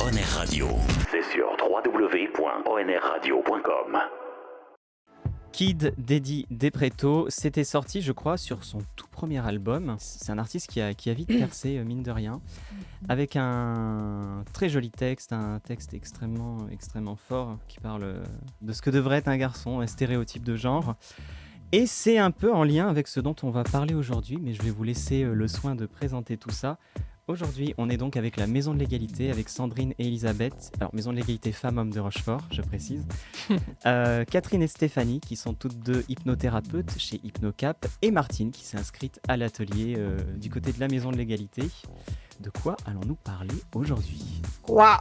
ONR Radio. C'est sur www.onradio.com. Kid Dedi Depreto, c'était sorti, je crois, sur son tout premier album. C'est un artiste qui a vite percé, mine de rien, avec un très joli texte, un texte extrêmement fort, qui parle de ce que devrait être un garçon, un stéréotype de genre. Et c'est un peu en lien avec ce dont on va parler aujourd'hui, mais je vais vous laisser le soin de présenter tout ça. Aujourd'hui, on est donc avec la Maison de l'Égalité, avec Sandrine et Elisabeth. Alors, Maison de l'Égalité femmes-hommes de Rochefort, je précise. Catherine et Stéphanie, qui sont toutes deux hypnothérapeutes chez Hypnocap. Et Martine, qui s'est inscrite à l'atelier du côté de la Maison de l'Égalité. De quoi allons-nous parler aujourd'hui ? Quoi ?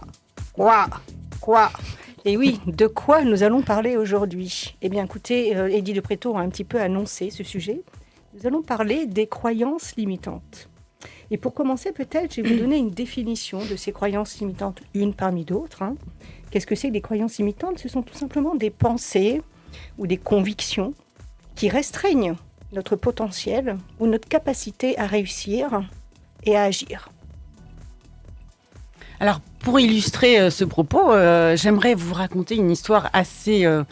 Et oui, de quoi nous allons parler aujourd'hui ? Eh bien, écoutez, Eddie Depreto a un petit peu annoncé ce sujet. Nous allons parler des croyances limitantes. Et pour commencer, peut-être, je vais vous donner une définition de ces croyances limitantes, une parmi d'autres. Qu'est-ce que c'est que des croyances limitantes ? Ce sont tout simplement des pensées ou des convictions qui restreignent notre potentiel ou notre capacité à réussir et à agir. Alors, pour illustrer ce propos, j'aimerais vous raconter une histoire assez, on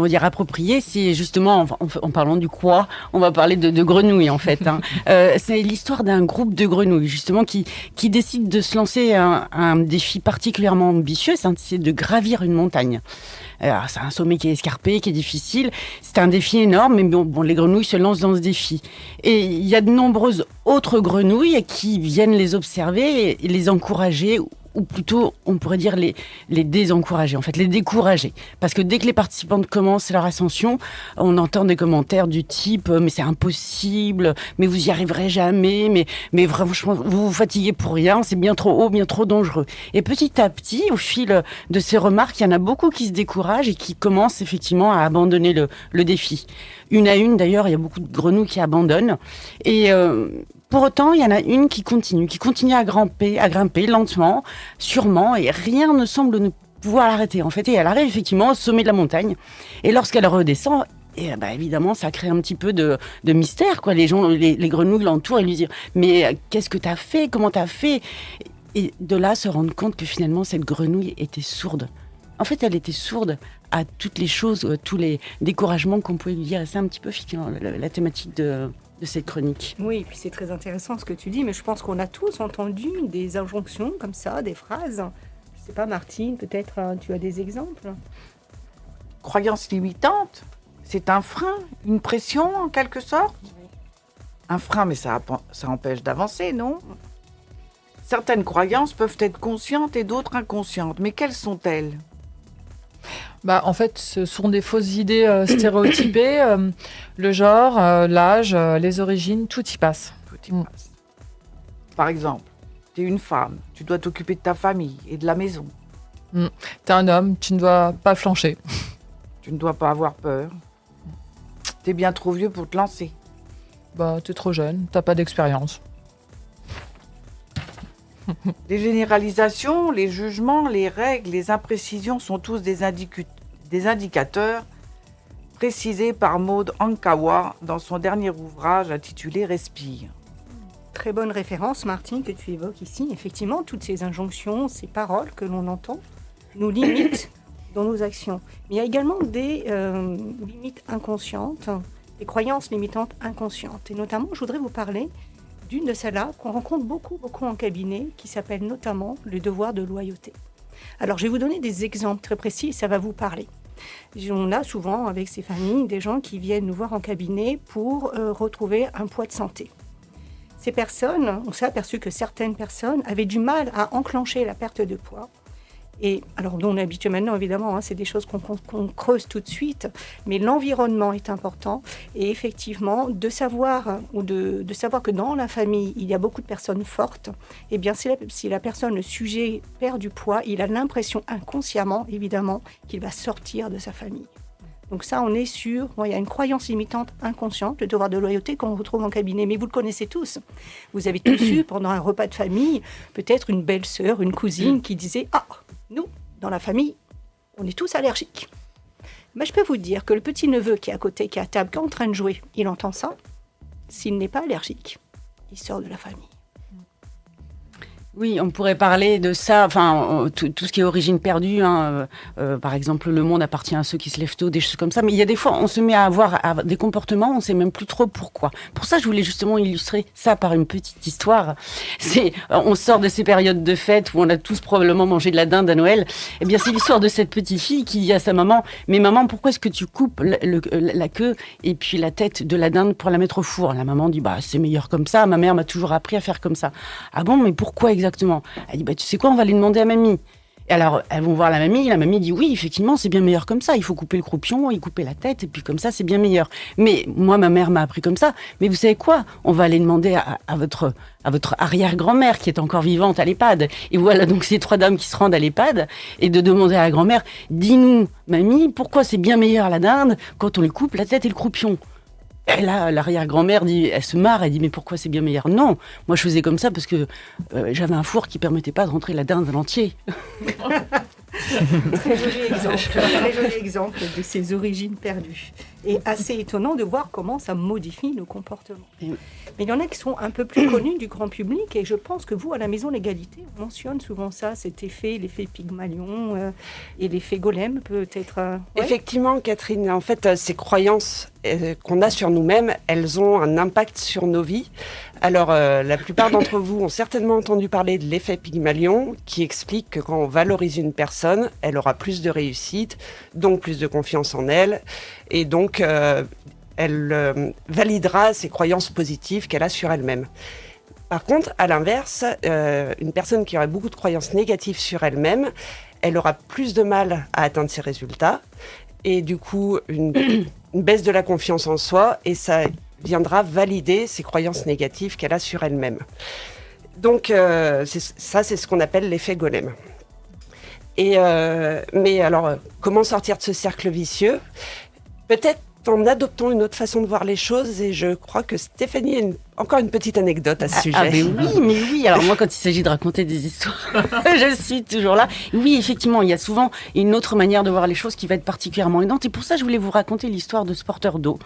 va dire, appropriée. C'est justement, en parlant du quoi, on va parler de grenouilles, en fait. C'est l'histoire d'un groupe de grenouilles, justement, qui décide de se lancer un défi particulièrement ambitieux, c'est de gravir une montagne. Alors, c'est un sommet qui est escarpé, qui est difficile. C'est un défi énorme, mais bon, les grenouilles se lancent dans ce défi. Et il y a de nombreuses autres grenouilles qui viennent les observer et les encourager, ou plutôt, on pourrait dire les désencourager, en fait, les décourager. Parce que dès que les participantes commencent leur ascension, on entend des commentaires du type « mais c'est impossible, mais vous y arriverez jamais, mais vraiment, vous vous fatiguez pour rien, c'est bien trop haut, bien trop dangereux ». Et petit à petit, au fil de ces remarques, il y en a beaucoup qui se découragent et qui commencent effectivement à abandonner le défi. Une à une, d'ailleurs, il y a beaucoup de grenouilles qui abandonnent. Et pour autant, il y en a une qui continue à grimper lentement, sûrement, et rien ne semble ne pouvoir l'arrêter, en fait. Et elle arrive effectivement au sommet de la montagne. Et lorsqu'elle redescend, et évidemment, ça crée un petit peu de mystère, quoi. Les gens, les grenouilles l'entourent et lui disent « Mais qu'est-ce que t'as fait ? Comment t'as fait ?» Et de là, se rendre compte que finalement, cette grenouille était sourde. En fait, elle était sourde à toutes les choses, tous les découragements qu'on pouvait lui dire. Et c'est un petit peu finalement la thématique de cette chronique. Oui, et puis c'est très intéressant ce que tu dis, mais je pense qu'on a tous entendu des injonctions comme ça, des phrases. Je ne sais pas, Martine, peut-être tu as des exemples ? Croyance limitante, c'est un frein, une pression en quelque sorte. Un frein, mais ça empêche d'avancer, non ? Certaines croyances peuvent être conscientes et d'autres inconscientes, mais quelles sont-elles ? En fait, ce sont des fausses idées stéréotypées. Le genre, l'âge, les origines, tout y passe. Tout y passe. Par exemple, tu es une femme, tu dois t'occuper de ta famille et de la maison. T'es un homme, tu ne dois pas flancher. Tu ne dois pas avoir peur. T'es bien trop vieux pour te lancer. T'es trop jeune, t'as pas d'expérience. Les généralisations, les jugements, les règles, les imprécisions sont tous des indicateurs précisés par Maud Ankawa dans son dernier ouvrage intitulé « Respire ». Très bonne référence, Martine, que tu évoques ici. Effectivement, toutes ces injonctions, ces paroles que l'on entend nous limitent dans nos actions. Mais il y a également des limites inconscientes, des croyances limitantes inconscientes. Et notamment, je voudrais vous parler d'une de celles-là qu'on rencontre beaucoup en cabinet, qui s'appelle notamment le devoir de loyauté. Alors, je vais vous donner des exemples très précis, ça va vous parler. On a souvent, avec ces familles, des gens qui viennent nous voir en cabinet pour retrouver un poids de santé. Ces personnes, on s'est aperçu que certaines personnes avaient du mal à enclencher la perte de poids. Et alors, nous, on est habitué maintenant, évidemment, c'est des choses qu'on creuse tout de suite, mais l'environnement est important. Et effectivement, de savoir que dans la famille, il y a beaucoup de personnes fortes, eh bien, si la personne, le sujet, perd du poids, il a l'impression inconsciemment, évidemment, qu'il va sortir de sa famille. Donc ça, on est sûr, il y a une croyance limitante inconsciente, le devoir de loyauté qu'on retrouve en cabinet, mais vous le connaissez tous. Vous avez tous eu, pendant un repas de famille, peut-être une belle-sœur, une cousine qui disait « Ah, nous, dans la famille, on est tous allergiques. » Mais je peux vous dire que le petit-neveu qui est à côté, qui est à table, qui est en train de jouer, il entend ça. S'il n'est pas allergique, il sort de la famille. Oui, on pourrait parler de ça, enfin, tout ce qui est origine perdue, hein, par exemple, le monde appartient à ceux qui se lèvent tôt, des choses comme ça, mais il y a des fois, on se met à avoir des comportements, on ne sait même plus trop pourquoi. Pour ça, je voulais justement illustrer ça par une petite histoire. On sort de ces périodes de fête où on a tous probablement mangé de la dinde à Noël. Eh bien, c'est l'histoire de cette petite fille qui dit à sa maman, mais maman, pourquoi est-ce que tu coupes la queue et puis la tête de la dinde pour la mettre au four? La maman dit, bah, c'est meilleur comme ça, ma mère m'a toujours appris à faire comme ça. Ah bon, mais pourquoi exactement? Elle dit, bah, tu sais quoi, on va aller demander à mamie. Et alors, elles vont voir la mamie dit, oui, effectivement, c'est bien meilleur comme ça, il faut couper le croupion, y couper la tête, et puis comme ça, c'est bien meilleur. Mais moi, ma mère m'a appris comme ça, mais vous savez quoi? On va aller demander à votre arrière-grand-mère qui est encore vivante à l'EHPAD. Et voilà donc ces 3 dames qui se rendent à l'EHPAD, et de demander à la grand-mère, dis-nous, mamie, pourquoi c'est bien meilleur la dinde quand on lui coupe la tête et le croupion? Et là, l'arrière-grand-mère elle se marre, elle dit, mais pourquoi c'est bien meilleur? Non, moi je faisais comme ça parce que j'avais un four qui permettait pas de rentrer la dinde à l'entier. Très joli exemple de ces origines perdues. Et assez étonnant de voir comment ça modifie nos comportements. Mais il y en a qui sont un peu plus connus du grand public, et je pense que vous, à la Maison L'Égalité, on mentionne souvent ça, cet effet, l'effet Pygmalion et l'effet Golem, peut-être. Ouais. Effectivement, Catherine, en fait, ces croyances qu'on a sur nous-mêmes, elles ont un impact sur nos vies. Alors, la plupart d'entre vous ont certainement entendu parler de l'effet Pygmalion, qui explique que quand on valorise une personne, elle aura plus de réussite, donc plus de confiance en elle, et donc elle validera ses croyances positives qu'elle a sur elle-même. Par contre, à l'inverse, une personne qui aurait beaucoup de croyances négatives sur elle-même, elle aura plus de mal à atteindre ses résultats, et du coup, une baisse de la confiance en soi, et ça viendra valider ses croyances négatives qu'elle a sur elle-même. Donc, c'est ce qu'on appelle l'effet golem. Mais alors, comment sortir de ce cercle vicieux? Peut-être en adoptant une autre façon de voir les choses, et je crois que Stéphanie a encore une petite anecdote à ce sujet. Mais oui. Alors moi, quand il s'agit de raconter des histoires, je suis toujours là. Oui, effectivement, il y a souvent une autre manière de voir les choses qui va être particulièrement aidante. Et pour ça, je voulais vous raconter l'histoire de ce porteur d'eau,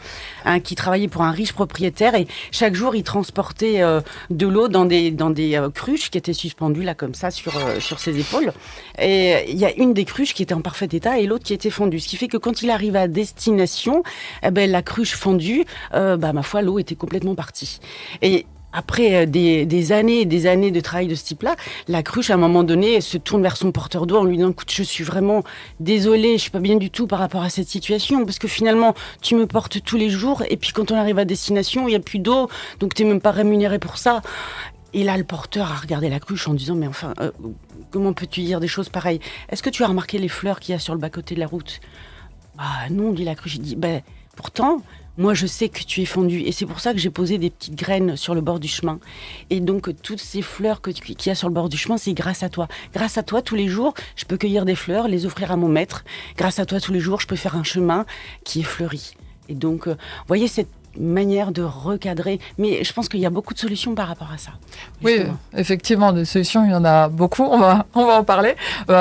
qui travaillait pour un riche propriétaire, et chaque jour, il transportait de l'eau dans des cruches qui étaient suspendues là comme ça sur ses épaules. Et il y a une des cruches qui était en parfait état et l'autre qui était fondue. Ce qui fait que quand il arrive à destination, la cruche fondue, ma foi, l'eau était complètement partie. Et après des années et des années de travail de ce type-là, la cruche, à un moment donné, se tourne vers son porteur d'eau en lui disant, écoute, je suis vraiment désolée, je suis pas bien du tout par rapport à cette situation, parce que finalement, tu me portes tous les jours, et puis quand on arrive à destination, il n'y a plus d'eau, donc tu n'es même pas rémunéré pour ça. Et là, le porteur a regardé la cruche en disant, mais enfin, comment peux-tu dire des choses pareilles? Est-ce que tu as remarqué les fleurs qu'il y a sur le bas-côté de la route? Ah non, dit la cruche. Il dit, pourtant, moi je sais que tu es fondue, et c'est pour ça que j'ai posé des petites graines sur le bord du chemin. Et donc, toutes ces fleurs qu'il y a sur le bord du chemin, c'est grâce à toi. Grâce à toi, tous les jours, je peux cueillir des fleurs, les offrir à mon maître. Grâce à toi, tous les jours, je peux faire un chemin qui est fleuri. Et donc, vous voyez cette manière de recadrer, mais je pense qu'il y a beaucoup de solutions par rapport à ça. Oui, effectivement, des solutions, il y en a beaucoup, on va en parler,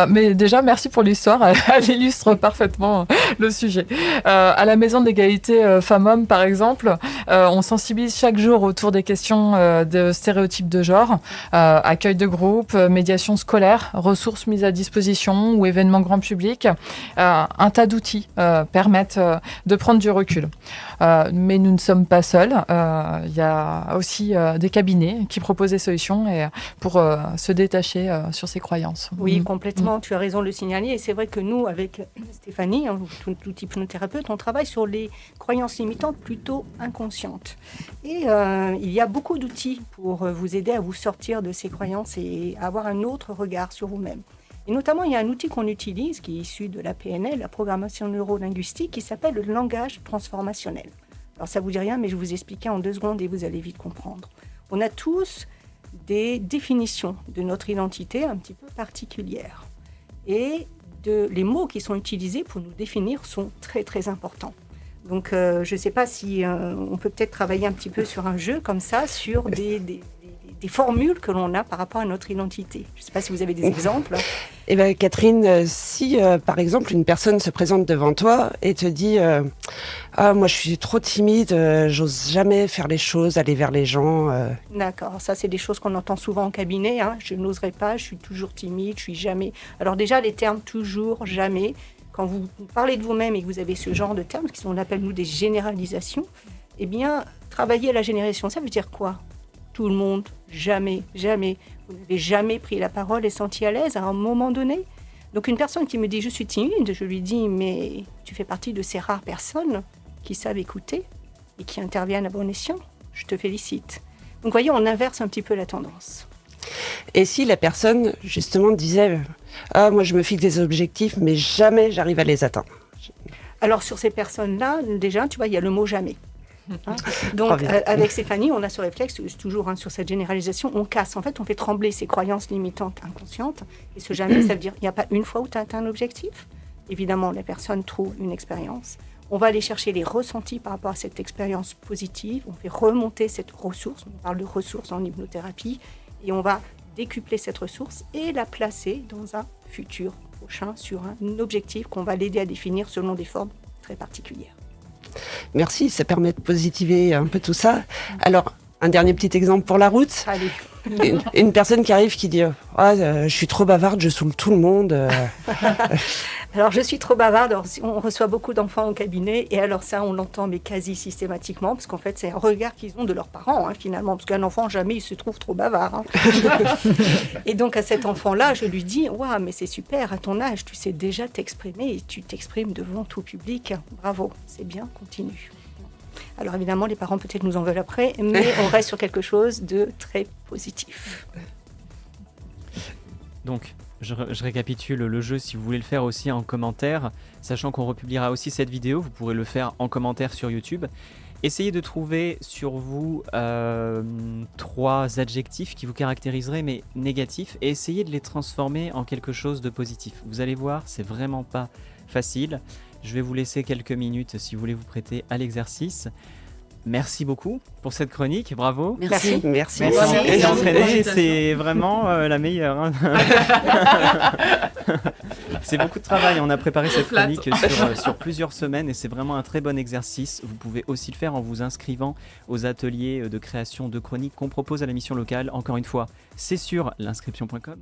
mais déjà, merci pour l'histoire, elle illustre parfaitement le sujet. À la Maison d'égalité femmes-hommes, par exemple, on sensibilise chaque jour autour des questions de stéréotypes de genre, accueil de groupe, médiation scolaire, ressources mises à disposition ou événements grand public. Un tas d'outils permettent de prendre du recul. Mais nous ne sommes pas seuls. Il y a aussi des cabinets qui proposent des solutions et pour se détacher sur ces croyances. Oui, complètement. Tu as raison de le signaler. Et c'est vrai que nous, avec Stéphanie, tout hypnothérapeute, on travaille sur les croyances limitantes plutôt inconscientes. Et il y a beaucoup d'outils pour vous aider à vous sortir de ces croyances et à avoir un autre regard sur vous-même. Et notamment, il y a un outil qu'on utilise qui est issu de la PNL, la programmation neuro-linguistique, qui s'appelle le langage transformationnel. Alors, ça ne vous dit rien, mais je vais vous expliquer en 2 secondes et vous allez vite comprendre. On a tous des définitions de notre identité un petit peu particulières. Et les mots qui sont utilisés pour nous définir sont très, très importants. Donc, je ne sais pas si on peut peut-être travailler un petit peu sur un jeu comme ça, sur des des formules que l'on a par rapport à notre identité. Je ne sais pas si vous avez des exemples. Eh bien, Catherine, si par exemple une personne se présente devant toi et te dit ah, moi je suis trop timide, j'ose jamais faire les choses, aller vers les gens. D'accord, ça c'est des choses qu'on entend souvent en cabinet. Hein. Je n'oserais pas, je suis toujours timide, je suis jamais. Alors déjà les termes toujours, jamais. Quand vous parlez de vous-même et que vous avez ce genre de termes, qui sont, on appelle nous des généralisations, eh bien travailler la généralisation, ça veut dire quoi? Tout le monde, jamais, jamais. Vous n'avez jamais pris la parole et senti à l'aise à un moment donné. Donc une personne qui me dit je suis timide, je lui dis mais tu fais partie de ces rares personnes qui savent écouter et qui interviennent à bon escient. Je te félicite. Donc vous voyez, on inverse un petit peu la tendance. Et si la personne justement disait ah, moi je me fixe des objectifs mais jamais j'arrive à les atteindre. Alors sur ces personnes-là, déjà, tu vois, il y a le mot jamais. Hein. Donc, avec Stéphanie, on a ce réflexe, toujours sur cette généralisation, on casse. En fait, on fait trembler ces croyances limitantes inconscientes. Et ce jamais, ça veut dire, il n'y a pas une fois où tu as atteint un objectif. Évidemment, la personne trouve une expérience. On va aller chercher les ressentis par rapport à cette expérience positive. On fait remonter cette ressource. On parle de ressources en hypnothérapie. Et on va décupler cette ressource et la placer dans un futur prochain sur un objectif qu'on va l'aider à définir selon des formes très particulières. Merci, ça permet de positiver un peu tout ça. Alors, un dernier petit exemple pour la route. Allez. Une personne qui arrive qui dit ah, je suis trop bavarde, je saoule tout le monde. Alors, je suis trop bavarde. Alors, on reçoit beaucoup d'enfants au cabinet. Et alors, ça, on l'entend, mais quasi systématiquement. Parce qu'en fait, c'est un regard qu'ils ont de leurs parents, hein, finalement. Parce qu'un enfant, jamais il se trouve trop bavard. Hein. Et donc, à cet enfant-là, je lui dis waouh, mais c'est super, à ton âge, tu sais déjà t'exprimer. Et tu t'exprimes devant tout public. Bravo, c'est bien, continue. Alors évidemment, les parents peut-être nous en veulent après, mais on reste sur quelque chose de très positif. Donc, je récapitule le jeu si vous voulez le faire aussi en commentaire, sachant qu'on republiera aussi cette vidéo, vous pourrez le faire en commentaire sur YouTube. Essayez de trouver sur vous 3 adjectifs qui vous caractériseraient mais négatifs et essayez de les transformer en quelque chose de positif. Vous allez voir, c'est vraiment pas facile. Je vais vous laisser quelques minutes si vous voulez vous prêter à l'exercice. Merci beaucoup pour cette chronique, bravo. Merci. Et entraîner, c'est vraiment la meilleure. Hein. C'est beaucoup de travail, on a préparé cette chronique sur plusieurs semaines et c'est vraiment un très bon exercice. Vous pouvez aussi le faire en vous inscrivant aux ateliers de création de chroniques qu'on propose à la mission locale. Encore une fois, c'est sur l'inscription.com.